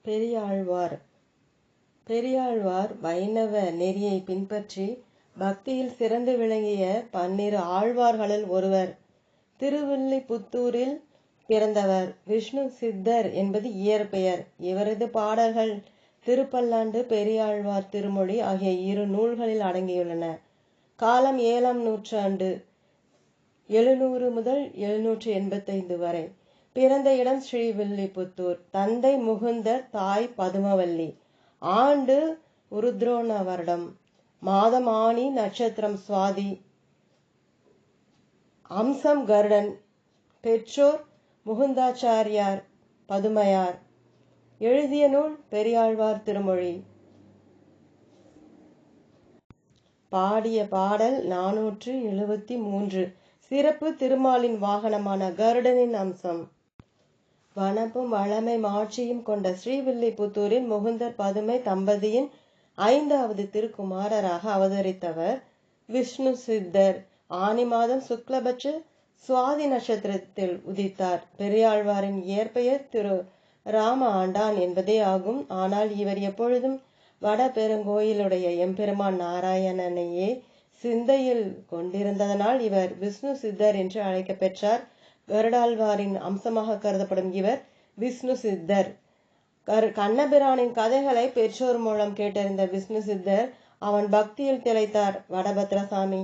பெரியாழ்வார் பெரியாழ்வார் வைணவ நெறியை பின்பற்றி பக்தியில் சிறந்து விளங்கிய 12 ஆழ்வார்களுள் ஒருவர். திருவில்லிபுத்தூரில் பிறந்தவர். விஷ்ணு சித்தர் என்பது இயற்பெயர். இவரது பாடல்கள் திருப்பல்லாண்டு, பெரியாழ்வார் திருமொழி ஆகிய 2 நூல்களில் அடங்கியுள்ளன. காலம் 7ஆம் நூற்றாண்டு 700 முதல் 785 வரை. பிறந்த இடம் ஸ்ரீவில்லிபுத்தூர். தந்தை முகுந்தர், தாய் பதுமவல்லி. ஆண்டு உருத்ரோண வருடம். மாதம் ஆனி, நட்சத்திரம் சுவாதி, அம்சம் கருடன். பெற்றோர் முகுந்தாச்சாரியார், பதுமையார். எழுதிய நூல் பெரியாழ்வார் திருமொழி. பாடிய பாடல் 473. சிறப்பு திருமாலின் வாகனமான கருடனின் அம்சம். வனப்பும் வளமை மாட்சியும் கொண்ட ஸ்ரீவில்லிபுத்தூரில் முகுந்தர் பதுமை தம்பதியின் 5வது திருக்குமாரராக அவதரித்தவர் விஷ்ணு சித்தர். ஆனி மாதம் சுக்லபட்ச சுவாதி நட்சத்திரத்தில் உதித்தார். பெரியாழ்வாரின் இயற்பெயர் திரு ராம ஆண்டான் என்பதே ஆகும். ஆனால் இவர் எப்பொழுதும் வட பெருங்கோயிலுடைய எம்பெருமான் நாராயணனையே சிந்தையில் கொண்டிருந்ததனால் இவர் விஷ்ணு சித்தர் என்று அழைக்க பெற்றார். கருடாழ்வாரின் அம்சமாக கருதப்படும் இவர் விஷ்ணு சித்தர். கண்ணபிரானின் கதைகளை பெற்றோர் மூலம் கேட்டறிந்த விஷ்ணு சித்தர் அவன் பக்தியில் திளைத்தார். வடபத்ரசாமி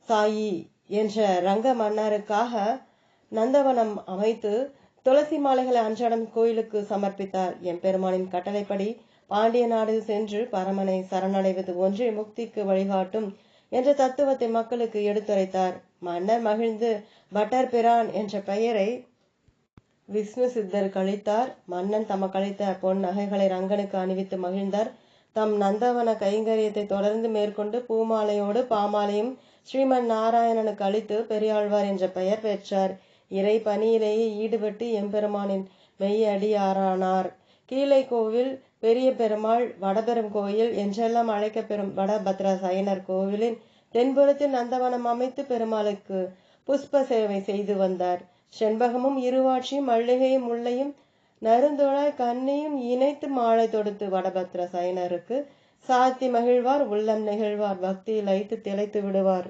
சாயி என்ற ரங்க மன்னருக்காக நந்தவனம் அமைத்து துளசி மாலைகளை அன்றாடம் கோயிலுக்கு சமர்ப்பித்தார். எம்பெருமானின் கட்டளைப்படி பாண்டிய நாடு சென்று பரமனை சரணடைவது ஒன்றே முக்திக்கு வழிகாட்டும் என்ற தத்துவத்தை மக்களுக்கு எடுத்துரைத்தார். மன்னர் மகிழ்ந்து பட்டர் பிரான் என்ற பெயரை விஷ்ணு சித்தர் கழித்தார். மன்னன் தமக்களித்த பொன் நகைகளை ரங்கனுக்கு அணிவித்து மகிழ்ந்தார். தம் நந்தவன கைங்கரியத்தை தொடர்ந்து மேற்கொண்டு பூமாலையோடு பாமாலையும் ஸ்ரீமன் நாராயணனுக்கு அளித்து பெரியாழ்வார் என்ற பெயர் பெற்றார். இறை பணியிலேயே ஈடுபட்டு எம்பெருமானின் மெய்யடியாரானார். கீழை கோவில், பெரிய பெருமாள், வடபெரும் கோயில் என்றெல்லாம் அழைக்கப்பெறும் வடபத்ர சயனர் கோவிலின் தென்புறத்தில் நந்தவனம் அமைத்து பெருமாளுக்கு புஷ்ப சேவை செய்து வந்தார். செண்பகமும் இருவாட்சியும் மல்லிகையும் முல்லையும் நறுந்துழாய் கன்னியும் இணைத்து மாலை தொடுத்து வடபத்ர சயனருக்கு சாத்தி மகிழ்வார். உள்ளம் நெகிழ்வார். பக்தியில் லயித்து திளைத்து விடுவார்.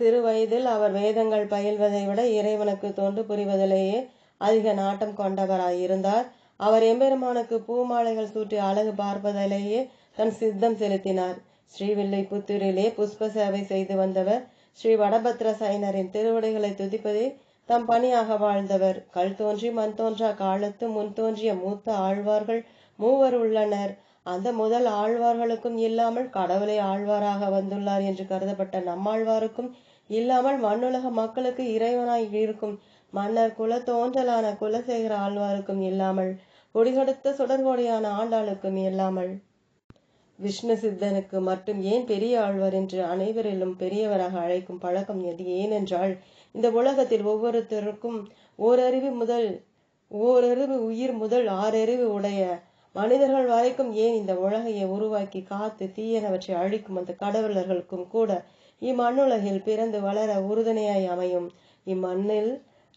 சிறு வயதில் அவர் வேதங்கள் பயில்வதை விட இறைவனுக்கு தொண்டு புரிவதிலேயே அதிக நாட்டம் கொண்டவராயிருந்தார். அவர் எம்பெருமானுக்கு பூமாலைகள் சூட்டி அழகு பார்ப்பதிலேயே தன் சித்தம் செலுத்தினார். ஸ்ரீவில்லிபுத்தூரிலே புஷ்ப சேவை செய்து வந்தவர். ஸ்ரீ வடபத்ர சயனரின் திருவடிகளை துதிப்பதே தம் பணியாக வாழ்ந்தவர். கல் தோன்றி மண் தோன்றா காலத்து முன் தோன்றிய மூத்த ஆழ்வார்கள் 3 உள்ளனர். அந்த முதல் ஆழ்வார்களுக்கும் இல்லாமல் கடவுளை ஆழ்வாராக வந்துள்ளார் என்று கருதப்பட்ட நம்மாழ்வாருக்கும் இல்லாமல் மண்ணுலக மக்களுக்கு இறைவனாய் இருக்கும் மன்னர் குல தோன்றலான குலசேகர ஆழ்வாருக்கும் இல்லாமல் கொடிகொடுத்த சுடர்கொடியான ஆண்டாளுக்கும் இல்லாமல் விஷ்ணு சித்தனுக்கு மட்டும் ஏன் பெரிய ஆழ்வார் என்று அனைவரிலும் பெரியவராக அழைக்கும் பழக்கம் எது? ஏனென்றால் இந்த உலகத்தில் ஒவ்வொருத்தருக்கும் ஓரறிவு உயிர் முதல் 6 அறிவு உடைய மனிதர்கள் வரைக்கும், ஏன் இந்த உலகையை உருவாக்கி காத்து தீயனவற்றை அழிக்கும் அந்த கடவுளர்களுக்கும் கூட இம்மண்ணுலகில் பிறந்து வளர உறுதுணையாய் அமையும் இம்மண்ணில்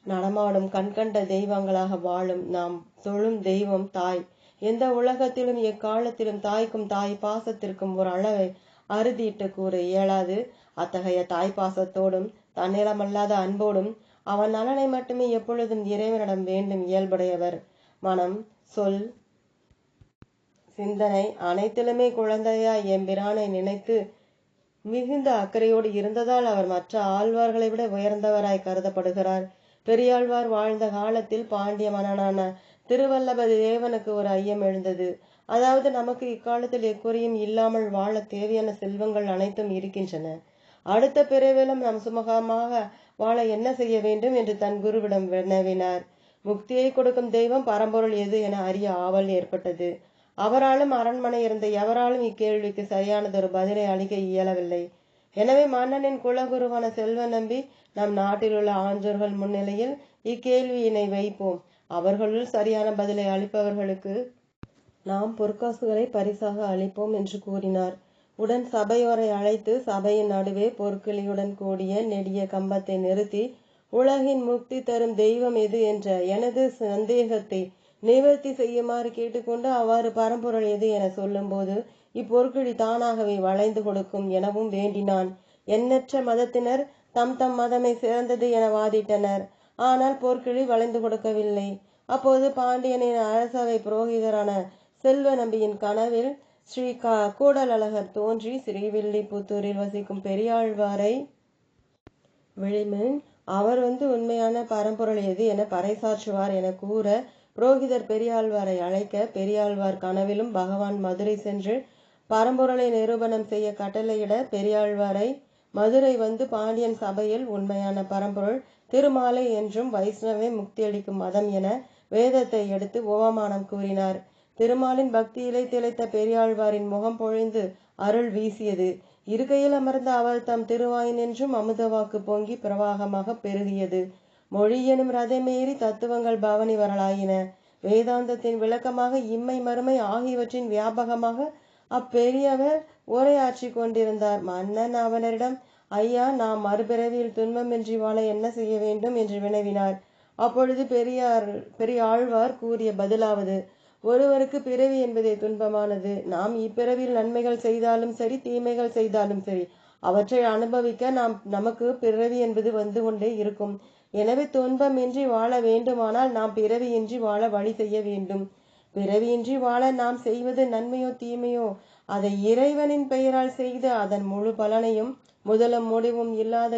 நடமாடும் கண்கண்ட தெய்வங்களாக வாழும் நாம் தொழும் தெய்வம் தாய். எந்த உலகத்திலும் எக்காலத்திலும் தாய்க்கும் தாய் பாசத்திற்கும் ஒரு அளவை அறுதிட்டு கூற இயலாது. அத்தகைய தாய் பாசத்தோடும் தன்னிலமல்லாத அன்போடும் அவன் நலனை மட்டுமே எப்பொழுதும் இறைவனிடம் வேண்டும் இயல்புடையவர். மனம், சொல், சிந்தனை அனைத்திலுமே குழந்தையாய் எம்பிரானை நினைத்து மிகுந்த அக்கறையோடு இருந்ததால் அவர் மற்ற ஆழ்வார்களை விட உயர்ந்தவராய் கருதப்படுகிறார். பெரியாழ்வார் வாழ்ந்த காலத்தில் பாண்டிய மன்னனான திருவல்லப தேவனுக்கு ஒரு ஐயம் எழுந்தது. அதாவது, நமக்கு இக்காலத்தில் எக்குறையும் இல்லாமல் வாழ தேவையான செல்வங்கள் அனைத்தும் இருக்கின்றன. அடுத்த பிறவிலும் நாம் சுமூகமாக வாழ என்ன செய்ய வேண்டும் என்று தன் குருவிடம் வினவினார். முக்தியை கொடுக்கும் தெய்வம் பரம்பொருள் எது என அறிய ஆவல் ஏற்பட்டது. அவராலும் அரண்மனை இருந்த எவராலும் இக்கேள்விக்கு சரியானதொரு பதிலை அளிக்க இயலவில்லை. எனவே மன்னனின் குலகுருவான செல்வ நம்பி நம் நாட்டிலுள்ள ஆன்றோர்கள் முன்னிலையில் இக்கேள்வியினை வைப்போம். அவர்களுள் சரியான பதிலை அளிப்பவர்களுக்கு நாம் பொற்காசுகளை பரிசாக அளிப்போம் என்று கூறினார். உடன் சபையோரை அழைத்து சபையின் நடுவே பொற்கிளியுடன் கூடிய நெடிய கம்பத்தை நிறுத்தி உலகின் முக்தி தரும் தெய்வம் எது என்ற எனது சந்தேகத்தை நிவர்த்தி செய்யுமாறு கேட்டுக்கொண்டு அவ்வாறு பரம்பொருள் எது என சொல்லும்போது இப்பொற்கிழி தானாகவே வளைந்து கொடுக்கும் எனவும் வேண்டினான். எண்ணற்ற மதத்தினர் தம் தம் மதமே சிறந்தது என வாதிட்டனர். ஆனால் பொற்கிழி வளைந்து கொடுக்கவில்லை. அப்போது பாண்டியனின் அரசவை புரோகிதரான செல்வ நம்பியின் கனவில் ஸ்ரீ கூடலழகர் தோன்றி ஸ்ரீவில்லிபுத்தூரில் வசிக்கும் பெரியாழ்வாரை விழிமின் அவர் உண்மையான பரம்பொருள் எது என பறைசாற்றுவார் என கூற புரோகிதர் பெரியாழ்வாரை அழைக்க பெரியாழ்வார் கனவிலும் பகவான் மதுரை சென்று பரம்பொருளை நிரூபணம் செய்ய கட்டளையிட பெரியாழ்வாரை மதுரை பாண்டியன் சபையில் உண்மையான பரம்பொருள் திருமாலை என்றும் வைஷ்ணவே முக்தியளிக்கும் மதம் என வேதத்தை எடுத்து உவமானம் கூறினார். திருமாலின் பக்தியிலே திளைத்த பெரியாழ்வாரின் முகம் பொழிந்து அருள் வீசியது. இருக்கையில் அமர்ந்த அவர் தம் திருவாயின் என்றும் அமுதவாக்கு பொங்கி பிரவாகமாக பெருகியது. மொழி எனும் ரதமேறி தத்துவங்கள் பவனி வரலாயின. வேதாந்தத்தின் விளக்கமாக இம்மை மறுமை ஆகியவற்றின் வியாபகமாக அப்பெரியவர் உரையாற்றி கொண்டிருந்தார். மன்னன் அவரிடம், ஐயா, நாம் மறுபிறவியில் துன்பமின்றி வாழ என்ன செய்ய வேண்டும் என்று வினவினார். அப்பொழுது பெரியாழ்வார் கூறிய பதிலாவது, ஒருவருக்கு பிறவி என்பதே துன்பமானது. நாம் இப்பிறவியில் நன்மைகள் செய்தாலும் சரி, தீமைகள் செய்தாலும் சரி, அவற்றை அனுபவிக்க நமக்கு பிறவி என்பது வந்து கொண்டே இருக்கும். எனவே துன்பமின்றி வாழ வேண்டுமானால் நாம் பிறவியின்றி வாழ வழி செய்ய வேண்டும். பிறவியின்றி வாழ நாம் செய்வது நன்மையோ தீமையோ அதை இறைவனின் பெயரால் செய்து அதன் முழு பலனையும் முதலும் முடிவும் இல்லாத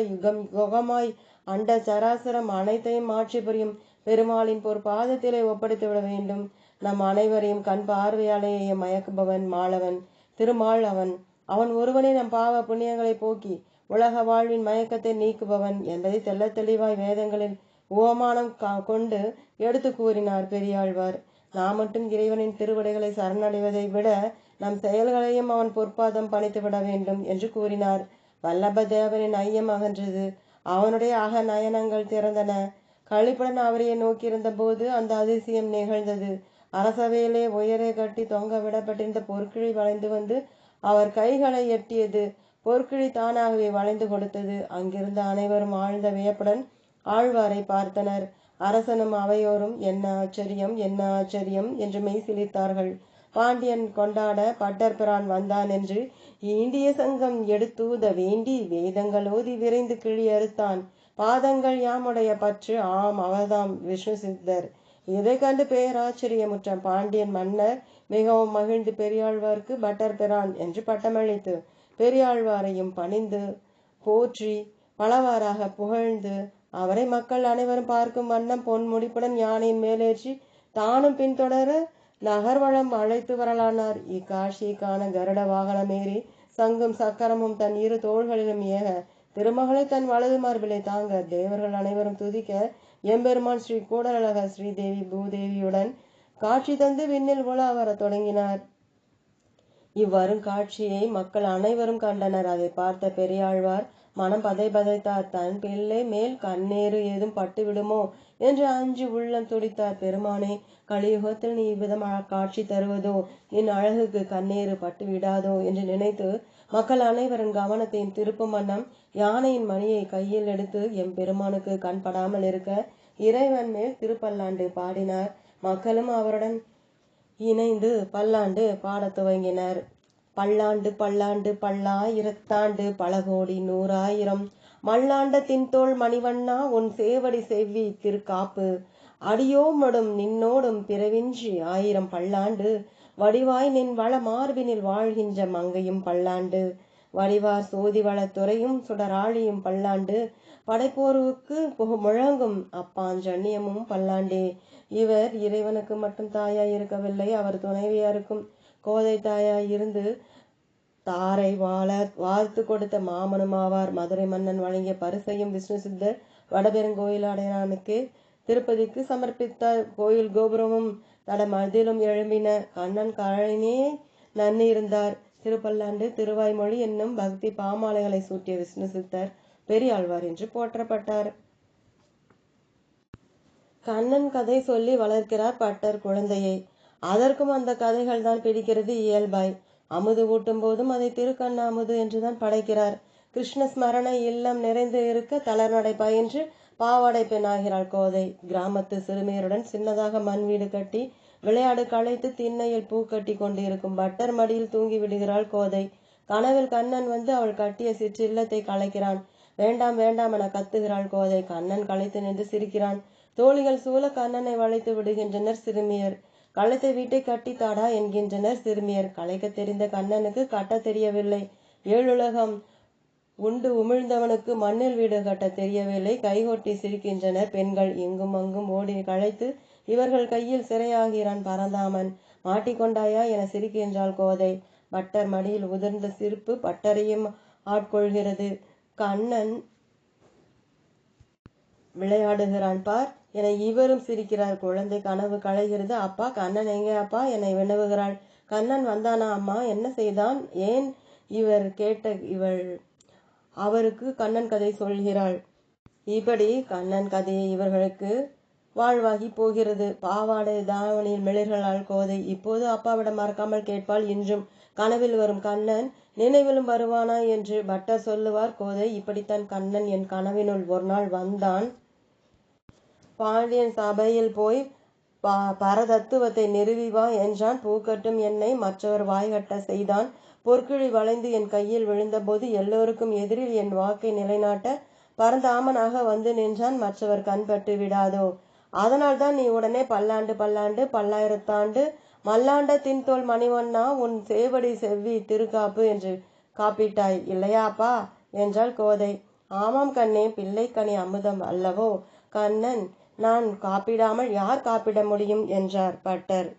யுகமாய் அண்ட சராசரம் அனைத்தையும் ஆட்சி புரியும் பெருமாளின் பொற்பாதத்திலே ஒப்படைத்து விட வேண்டும். நம் அனைவரையும் கண் பார்வையாலேயே மயக்குபவன் மாளவன் திருமால் அவன். அவன் ஒருவனே நம் பாவ புண்ணியங்களை போக்கி உலக வாழ்வின் மயக்கத்தை நீக்குபவன் என்பதை தெல்ல தெளிவாய் வேதங்களில் உவமானம் கொண்டு எடுத்து கூறினார் பெரியாழ்வார். நாம் மட்டும் இறைவனின் திருவடிகளை சரணடைவதை விட நம் செயல்களையும் அவன் பொற்பாதம் பணித்து விட வேண்டும் என்று கூறினார். வல்லபதேவனின் ஐயம் அகன்றது. அவனுடைய அக நயனங்கள் திறந்தன. களிப்புடன் அவரையே நோக்கியிருந்த போது அந்த அதிசயம் நிகழ்ந்தது. அரசவையிலே உயரே கட்டி தொங்க விடப்பட்டிருந்த பொற்கிழி வளைந்து அவர் கைகளை எட்டியது. பொற்கிழி தானாகவே வளைந்து கொடுத்தது. அங்கிருந்த அனைவரும் ஆழ்ந்த வியப்புடன் ஆழ்வாரை பார்த்தனர். அரசனும் அவையோரும் என்ன ஆச்சரியம், என்ன ஆச்சரியம் என்று மெய் சிலிர்த்தார்கள். பாண்டியன் கொண்டாட பட்டர் பிரான் வந்தான் என்று இந்திய சங்கம் எடுத்தூத வேண்டி வேதங்களோதி விரைந்து கிழி அறுத்தான். பாதங்கள் யாமுடைய பற்று, ஆம் அவர்தாம் விஷ்ணு சித்தர். இதை கண்டு பேராச்சரியமுற்ற பாண்டியன் மன்னர் மிகவும் மகிழ்ந்து பெரியாழ்வார்க்கு பட்டர் பிரான் என்று பட்டமளித்து பெரியாழ்வாரையும் பணிந்து போற்றி பலவாறாக புகழ்ந்து அவரை மக்கள் அனைவரும் பார்க்கும் வண்ணம் பொன் முடிப்புடன் யானையின் மேலேற்றி தானும் பின்தொடர நகர்வளம் அழைத்து வரலானார். இக்காட்சியை காண கருட வாகனமேறி சங்கும் சக்கரமும் தன் இரு தோள்களிலும் ஏக திருமகளை தன் வலது மார்பிலை தாங்க தேவர்கள் அனைவரும் துதிக்க எம்பெருமான் ஸ்ரீ கூடலழகர் ஸ்ரீதேவி பூதேவியுடன் காட்சி தந்து விண்ணில் உலா வர தொடங்கினார். இவ்வரும் காட்சியை மக்கள் அனைவரும் கண்டனர். அதை பார்த்த பெரியாழ்வார் மனம் பதைத்தார். தன் பிள்ளை மேல் கண்ணேறு ஏதும் பட்டு விடுமோ என்று அஞ்சு உள்ளம் துடித்தார். பெருமானே, கலியுகத்தில் நீ இவ்விதம் காட்சி தருவதோ, என் அழகுக்கு கண்ணேறு பட்டு விடாதோ என்று நினைத்து மக்கள் அனைவரின் கவனத்தையும் திருப்பும் வண்ணம் யானையின் மணியை கையில் எடுத்து எம்பெருமானுக்கு கண் படாமல் இருக்க இறைவன் மேல் திருப்பல்லாண்டு பாடினார். மக்களும் அவருடன் இணைந்து பல்லாண்டு பாடத் துவங்கினர். பல்லாண்டு பல்லாண்டு பல்லாயிரத்தாண்டு பல கோடி நூறாயிரம் மல்லாண்ட தின்தோள் மணிவண்ணா உன் சேவடி செவ்வி திருக்காப்பு அடியோமொடும் நின்னோடும் பிறவின்றி 1000 பல்லாண்டு வடிவாய் நின் வள மார்பினில் வாழ்கின்ற மங்கையும் பல்லாண்டு வடிவார் சோதி வளத்துறையும் சுடராழியும் பல்லாண்டு படைப்போருக்கு முழங்கும் அப்பாஞ்சன்னியமும் பல்லாண்டே. இவர் இறைவனுக்கு மட்டும் தாயாய் இருக்கவில்லை, அவர் துணைவியாருக்கும் கோதை தாயாய் இருந்து தாரை வாழ்த்து கொடுத்த மாமனுமாவார். மதுரை மன்னன் வழங்கிய பரிசையும் விஷ்ணு சித்தர் வடபெருங்கோயிலாடையானுக்கு திருப்பதிக்கு சமர்ப்பித்தார். கோயில் கோபுரமும் தடமதிலும் எழும்பின. கண்ணன் கழனியே நன்னி இருந்தார். திருப்பல்லாண்டு திருவாய்மொழி என்னும் பக்தி பாமாலைகளை சூட்டிய விஷ்ணு சித்தர் பெரியாழ்வார் என்று போற்றப்பட்டார். கண்ணன் கதை சொல்லி வளர்க்கிறார் பட்டர் குழந்தையை. அதற்கும் அந்த கதைகள் தான் பிடிக்கிறது இயல்பாய். அமுது ஊட்டும் போதும் அதை திருக்கண்ணாமுது என்றுதான் படைக்கிறார். கிருஷ்ண ஸ்மரணை இல்லம் நிறைந்து இருக்க தளர்நடை பயின்று பாவாடை பெண்ணாகிறாள் கோதை. கிராமத்து சிறுமியருடன் சின்னதாக மண் வீடு கட்டி விளையாடு களைத்து திண்ணையில் பூ கட்டி கொண்டிருக்கும் பட்டர் மடியில் தூங்கி விடுகிறாள் கோதை. கனவில் கண்ணன் வந்து அவள் கட்டிய சிற்றில்லத்தை கலைக்கிறான். வேண்டாம் வேண்டாம் என கத்துகிறாள் கோதை. கண்ணன் களைத்து நின்று சிரிக்கிறான். தோழிகள் சூழ கண்ணனை வளைத்து விடுகின்றனர் சிறுமியர். களைத்த வீட்டை கட்டித்தாடா என்கின்றனர் சிறுமியர். கலைக்க தெரிந்த கண்ணனுக்கு கட்ட தெரியவில்லை. ஏழுலகம் உண்டு உமிழ்ந்தவனுக்கு மண்ணில் வீடு கட்ட தெரியவில்லை. கைகொட்டி சிரிக்கின்றனர் பெண்கள். எங்கும் அங்கும் ஓடி களைத்து இவர்கள் கையில் சிறையாகிறான் பரந்தாமன். மாட்டிக்கொண்டாயா என சிரிக்கின்றாள் கோதை. பட்டர் மடியில் உதிர்ந்த சிரிப்பு பட்டரையும் ஆட்கொள்கிறது. கண்ணன் விளையாடுகிறான் பார் என இவரும் சிரிக்கிறார். குழந்தை கனவு களைகிறது. அப்பா கண்ணன் எங்கே அப்பா என வினவுகிறாள். கண்ணன் வந்தானா அம்மா? என்ன செய்தான்? ஏன்? இவர் கேட்ட இவள் அவருக்கு கண்ணன் கதை சொல்கிறாள். இப்படி கண்ணன் கதையை இவர்களுக்கு வாழ்வாகி போகிறது. பாவாடை தாவணியில் மிளர்களால் கோதை. இப்போது அப்பாவிடம் மறக்காமல் கேட்பாள். இன்றும் கனவில் வரும் கண்ணன் நினைவிலும் வருவானா என்று பட்டர் சொல்லுவார். கோதை இப்படித்தான் கண்ணன் என் கனவினுள் ஒரு நாள் வந்தான். பாண்டியன் சபையில் போய் பரதத்துவத்தை நிறுவிவா என்றான். பூக்கட்டும் என்னை மற்றவர் வாய்கட்ட செய்தான். பொற்கிழி வளைந்து என் கையில் விழுந்தபோது எல்லோருக்கும் எதிரில் என் வாக்கை நிலைநாட்ட பரந்தாமனாக வந்து நின்றான். மற்றவர் கண்பட்டு விடாதோ. அதனால்தான் நீ உடனே பல்லாண்டு பல்லாண்டு பல்லாயிரத்தாண்டு மல்லாண்ட தின்தோல் மணிவண்ணா உன் சேவடி செவ்வி திருக்காப்பு என்று காப்பிட்டாய் இல்லையாப்பா என்றாள் கோதை. ஆமாம் கண்ணே, பிள்ளைக்கனி அமுதம் அல்லவோ. கண்ணன் நான் காப்பிடாமல் யார் காப்பிட முடியும் என்றார் பட்டர்.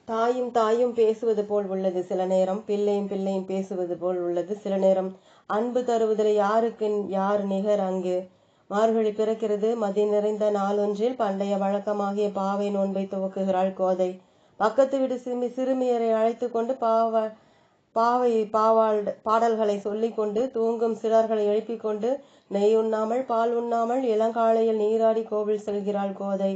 தாயும் தாயும் பேசுவது போல் உள்ளது சில நேரம். பிள்ளையும் பிள்ளையும் பேசுவது போல் உள்ளது சில நேரம். அன்பு தருவதில் யாருக்கு யார் நிகர் அங்கு? மார்கழி பிறக்கிறது. மதி நிறைந்த நாளொன்றில் பண்டைய வழக்கமாகிய பாவை நோன்பை துவக்குகிறாள் கோதை. பக்கத்து வீடு சிறுமியரை அழைத்து கொண்டு பாவை பாடல்களை சொல்லி கொண்டு தூங்கும் சிலர்களை எழுப்பிக் கொண்டு நெய் உண்ணாமல் பால் உண்ணாமல் இளங்காலையில் நீராடி கோவில் செல்கிறாள் கோதை.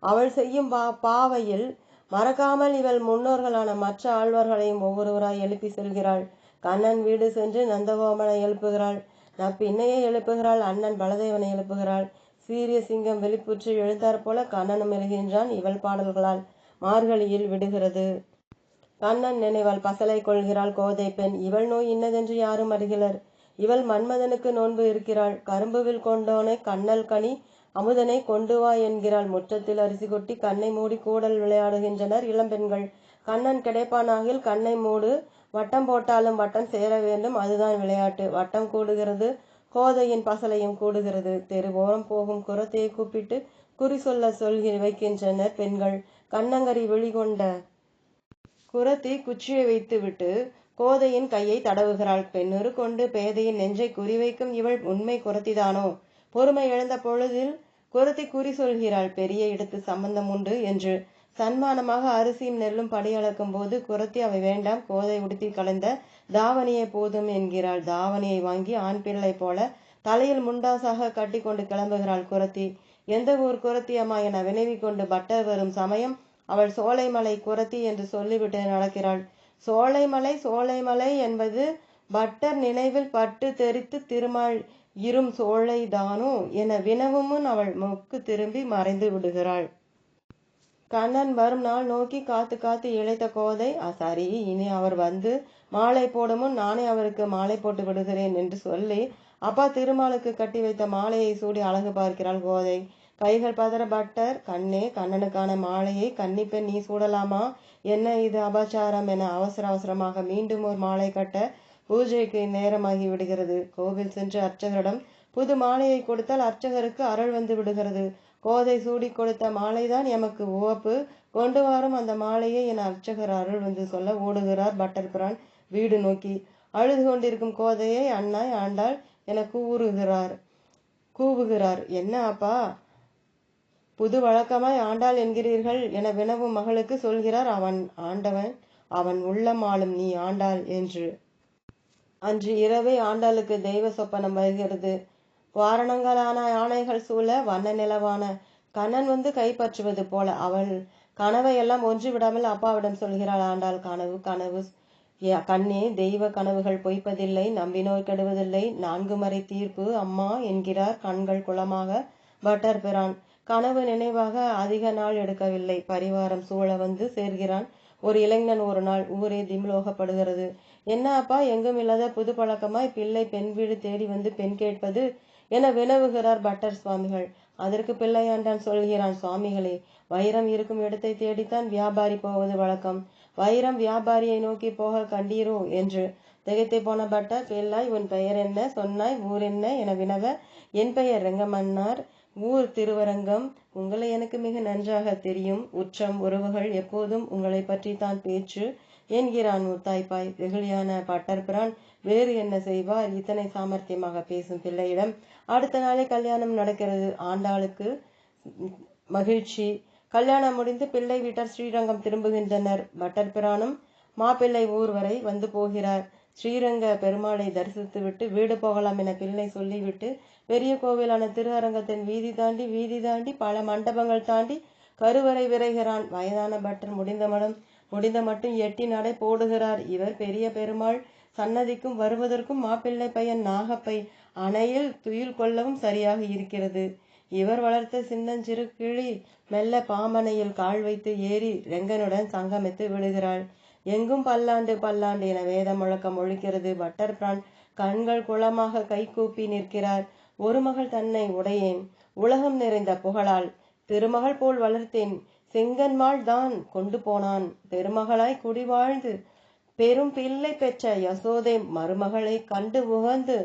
அவள் செய்யும் பாவையில் மறக்காமல் இவள் முன்னோர்களான மற்ற ஆழ்வார்களையும் ஒவ்வொருவராய் எழுப்பி செல்கிறாள். கண்ணன் வீடு சென்று நந்தகோமனை எழுப்புகிறாள். பின்னையே எழுப்புகிறாள். அண்ணன் பலதேவனை எழுப்புகிறாள். சீரிய சிங்கம் வெளிப்புற்று எழுந்தாற் போல கண்ணனும் எழுகின்றான் இவள் பாடல்களால். மார்கழியில் விடுகிறது. கண்ணன் நினைவால் பசலை கொள்கிறாள் கோதை பெண். இவள் நோய் இன்னதென்று யாரும் அறிகிறர். இவள் மன்மதனுக்கு நோன்பு இருக்கிறாள். கரும்புவில் கொண்டோனை கண்ணல் கனி அமுதனை கொண்டு வா என்கிறாள். முற்றத்தில் அரிசி கொட்டி கண்ணை மூடி கூடல் விளையாடுகின்றனர் இளம்பெண்கள். கண்ணன் கிடைப்பானாகில் கண்ணை மூடு. வட்டம் போட்டாலும் வட்டம் சேர வேண்டும். அதுதான் விளையாட்டு. வட்டம் கூடுகிறது. கோதையின் பசலையும் கூடுகிறது. தெருவோரம் போகும் குரத்தையை கூப்பிட்டு குறி சொல்ல வைக்கின்றனர் பெண்கள். கண்ணங்கரி வெளிகொண்ட குரத்தி குச்சியை வைத்துவிட்டு கோதையின் கையை தடவுகிறாள். பெண்ணுரு கொண்டு பேதையின் நெஞ்சை குறிவைக்கும் இவள் உண்மை குரத்திதானோ? பொறுமை இழந்த பொழுதில் குரத்தி குறி சொல்கிறாள். பெரிய இடத்து சம்பந்தம் உண்டு என்று. சன்மானமாக அரிசியும் நெல்லும் படியளக்கும் போது குரத்தி அவை வேண்டாம், கோதை உடுத்தி கலந்த தாவணியை போதும் என்கிறாள். தாவணியை வாங்கி ஆண் பிள்ளை போல தலையில் முண்டாசாக கட்டி கொண்டு கிளம்புகிறாள் குரத்தி. எந்த ஊர் குரத்தி அம்மா என வினவி கொண்டு பட்டர் வரும் சமயம் அவள் சோலைமலை குரத்தி என்று சொல்லிவிட்டு நடக்கிறாள். சோலைமலை என்பது பட்டர் நினைவில் பட்டு தெரித்து திருமால் இரும் சோலை தானோ என வினவும் முன் அவள் முக்கு திரும்பி மறைந்து விடுகிறாள். கண்ணன் வரும் நாள் நோக்கி காத்து காத்து இழைத்த கோதை, சரி இனி அவர் வந்து மாலை போடும் முன் நானே அவருக்கு மாலை போட்டு விடுகிறேன் என்று சொல்லி அப்பா திருமாலுக்கு கட்டி வைத்த மாலையை சூடி அழகு பார்க்கிறாள் கோதை. கைகள் பதற பட்டர், கண்ணே, கண்ணனுக்கான மாலையை கன்னிப்பெண் நீ சூடலாமா? என்ன இது அபச்சாரம் என அவசரமாக மீண்டும் ஒரு மாலை கட்ட பூஜைக்கு நேரமாகி விடுகிறது. கோவில் சென்று அர்ச்சகரிடம் புது மாலையை கொடுத்தால் அர்ச்சகருக்கு அருள் வந்து விடுகிறது. கோதை சூடி கொடுத்த மாலைதான் எமக்கு உவப்பு, கொண்டு வரும் அந்த மாலையை என அர்ச்சகர் அருள் வந்து சொல்ல ஓடுகிறார் பட்டர் பிரான் வீடு நோக்கி. அழுது கொண்டிருக்கும் கோதையை அண்ணாய் ஆண்டாள் என கூவுகிறார். என்ன அப்பா, புது வழக்கமாய் ஆண்டாள் என்கிறீர்கள் என வினவும் மகளுக்கு சொல்கிறார். அவன் ஆண்டவன், அவன் உள்ளம் ஆளும் நீ ஆண்டாள் என்று. அன்று இரவே ஆண்டாளுக்கு தெய்வ சொப்பனம் வருகிறது. வாரணங்களான யானைகள் சூழ வண்ண நிலவான கண்ணன் வந்து கைப்பற்றுவது போல. அவள் கனவை எல்லாம் ஒன்று விடாமல் அப்பாவிடம் சொல்கிறாள். ஆண்டாள் கனவு கண்ணே, தெய்வ கனவுகள் பொய்ப்பதில்லை, நம்பினோர் கெடுவதில்லை, 4 மறை தீர்ப்பு அம்மா என்கிறார் கண்கள் குளமாக பட்டர் பிரான். கனவு நினைவாக அதிக நாள் எடுக்கவில்லை. பரிவாரம் சூழ வந்து சேர்கிறான் ஒரு இளைஞன். ஒரு நாள் ஊரே திமிலோகப்படுகிறது. என்ன அப்பா, எங்கும் இல்லாத புது பழக்கமாய் பிள்ளை பெண் வீடு தேடி வந்து பெண் கேட்பது என வினவுகிறார் பட்டர் சுவாமிகள். அதற்கு பிள்ளையாண்டான் சொல்கிறான், சுவாமிகளே, வைரம் இருக்கும் இடத்தை தேடித்தான் வியாபாரி போவது வழக்கம். வைரம் வியாபாரியை நோக்கி போக கண்டீரோ என்று திகைத்து போன பட்டர், பிள்ளாய், உன் பெயர் என்ன சொன்னாய், ஊர் என்ன என வினவ, என் பெயர் ரெங்கமன்னார், ஊர் திருவரங்கம். உங்களை எனக்கு மிக நன்றாக தெரியும். உற்றம் உறவுகள் எப்போதும் உங்களை பற்றி தான் பேச்சு என்கிறான் முத்தாய்ப்பாய். வெகுளியான பட்டர் பிரான் வேறு என்ன செய்வார் இத்தனை சாமர்த்தியமாக பேசும் பிள்ளையிடம்? அடுத்த நாளே கல்யாணம் நடக்கிறது. ஆண்டாளுக்கு மகிழ்ச்சி. கல்யாணம் முடிந்து பிள்ளை வீட்டார் ஸ்ரீரங்கம் திரும்புகின்றனர். பட்டர் பிரானும் மாப்பிள்ளை ஊர் வரை வந்து போகிறார். ஸ்ரீரங்க பெருமாளை தரிசித்துவிட்டு வீடு போகலாம் என பிள்ளை சொல்லிவிட்டு பெரிய கோவிலான திருஅரங்கத்தின் வீதி தாண்டி பல மண்டபங்கள் தாண்டி கருவறை விரைகிறான். வயதான பட்டர் முடிந்த மட்டும் எட்டி நடை போடுகிறார். இவர் பெரிய பெருமாள் சன்னதிக்கும் வருவதற்கும் மாப்பிள்ளை பையன் நாகப்பை அணையில் துயில் கொள்ளவும் சரியாக இருக்கிறது. இவர் வளர்த்த சின்னஞ்சிறு கிளி மெல்ல பாம்பனையில் கால் வைத்து ஏறி ரெங்கனுடன் சங்கமித்து விடுகிறாள். எங்கும் பல்லாண்டு பல்லாண்டு என வேத முழக்கம் ஒழிக்கிறது. பட்டர் பிரான் கண்கள் குளமாக கை கூப்பி நிற்கிறார். ஒரு மகள் தன்னை உடையேன், உலகம் நிறைந்த புகழால் திருமகள் போல் வளர்த்தேன், செங்கன்மாள் தான் கொண்டு போனான், பெருமகளாய் குடி வாழ்ந்து பெரும் பிள்ளை பெற்ற யசோதை மருமகளை கண்டு உகந்து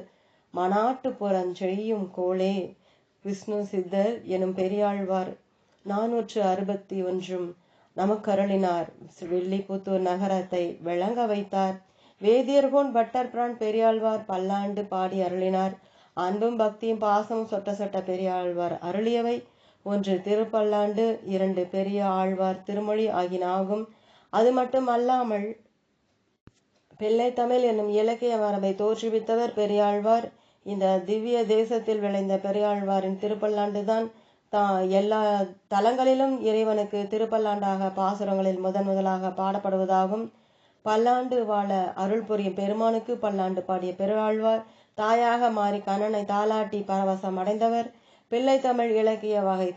மனாட்டு புறஞ்செய்யும் கோளே. விஷ்ணு சித்தர் எனும் பெரியாழ்வார் 461 நமக்கருளினார். வில்லிபுத்தூர் நகரத்தை விளங்க வைத்தார். வேதியர்கோன் பட்டர் பிரான் பெரியாழ்வார் பல்லாண்டு பாடி அருளினார். அன்பும் பக்தியும் பாசமும் சொட்ட சொட்ட பெரியாழ்வார் அருளியவை. 1 திருப்பல்லாண்டு, 2 பெரிய ஆழ்வார் திருமொழி ஆகினாகும். அது மட்டும் அல்லாமல் பிள்ளை தமிழ் என்னும் இலக்கிய மரபை தோற்றுவித்தவர் பெரியாழ்வார். இந்த திவ்ய தேசத்தில் விளைந்த பெரியாழ்வாரின் திருப்பல்லாண்டுதான் எல்லா தலங்களிலும் இறைவனுக்கு திருப்பல்லாண்டாக பாசுரங்களில் முதலாக பாடப்படுவதாகும். பல்லாண்டு வாழ அருள் புரியும் பெருமானுக்கு பல்லாண்டு பாடிய பெரியாழ்வார் தாயாக மாறி கண்ணனை தாலாட்டி பரவசம் அடைந்தவர். பிள்ளை தமிழ் இலக்கிய வகை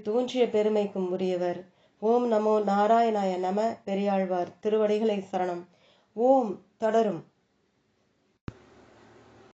தோன்றிய பெருமைக்கும் உரியவர். ஓம் நமோ நாராயணாய நம. பெரியாழ்வார் திருவடிகளை சரணம். ஓம் தொடரும்.